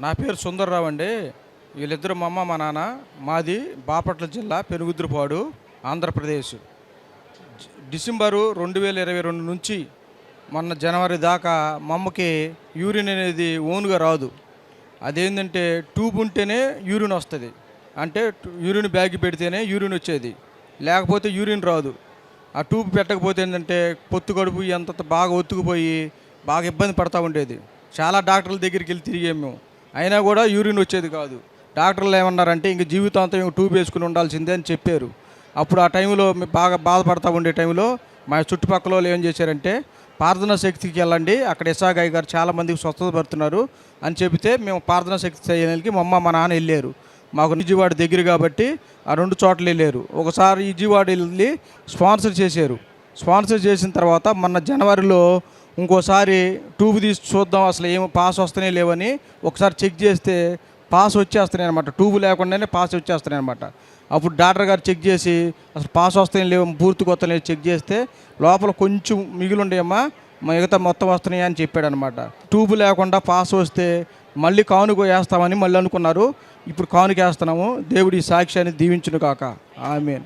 నా పేరు సుందర్రావు అండి. వీళ్ళిద్దరు మా అమ్మ మా నాన్న. మాది బాపట్ల జిల్లా పెనుగుద్రుపాడు, ఆంధ్రప్రదేశ్. డిసెంబరు 2022 నుంచి మొన్న జనవరి దాకా మా అమ్మకి యూరిన్ అనేది ఓన్గా రాదు. అదేంటంటే ట్యూబ్ ఉంటేనే యూరిన్ వస్తుంది. అంటే యూరిన్ బ్యాగ్ పెడితేనే యూరిన్ వచ్చేది, లేకపోతే యూరిన్ రాదు. ఆ ట్యూబ్ పెట్టకపోతే ఏంటంటే పొత్తు కడుపు ఎంత బాగా ఒత్తుకుపోయి బాగా ఇబ్బంది పడతా ఉండేది. చాలా డాక్టర్ల దగ్గరికి వెళ్ళి తిరిగాము మేము, అయినా కూడా యూరిన్ వచ్చేది కాదు. డాక్టర్లు ఏమన్నారంటే ఇంక జీవితాంతం ఇంక ట్యూబ్ వేసుకుని ఉండాల్సిందే అని చెప్పారు. అప్పుడు ఆ టైంలో బాగా బాధపడతా ఉండే టైంలో మా చుట్టుపక్కల వాళ్ళు ఏం చేశారంటే ప్రార్థనా శక్తికి వెళ్ళండి, అక్కడ ఇసాగాయ్ గారు చాలామందికి స్వస్థత పడుతున్నారు అని చెబితే మేము ప్రార్థనా శక్తి చేయడానికి మా అమ్మ మా నాన్న వెళ్ళారు. మాకు విజయవాడ దగ్గర కాబట్టి ఆ రెండు చోట్ల వెళ్ళారు. ఒకసారి విజయవాడ వెళ్ళి స్పాన్సర్ చేశారు. స్పాన్సర్ చేసిన తర్వాత మొన్న జనవరిలో ఇంకోసారి ట్యూబ్ తీసి చూద్దాం అసలు ఏమో పాస్ వస్తూనే లేవని ఒకసారి చెక్ చేస్తే పాస్ వచ్చేస్తున్నాయి అనమాట. ట్యూబ్ లేకుండానే పాస్ వచ్చేస్తున్నాయి అనమాట. అప్పుడు డాక్టర్ గారు చెక్ చేసి అసలు పాస్ వస్తాయి లేవు, పూర్తి కొత్త లేదు చెక్ చేస్తే లోపల కొంచెం మిగిలి ఉండేమ్మా, మిగతా మొత్తం వస్తున్నాయి అని చెప్పాడు అనమాట. ట్యూబ్ లేకుండా పాస్ వస్తే మళ్ళీ కానుక వేస్తామని మళ్ళీ అనుకున్నారు. ఇప్పుడు కానుక వేస్తున్నాము. దేవుడి సాక్ష్యాన్ని దీవించును కాక. ఆమేన్.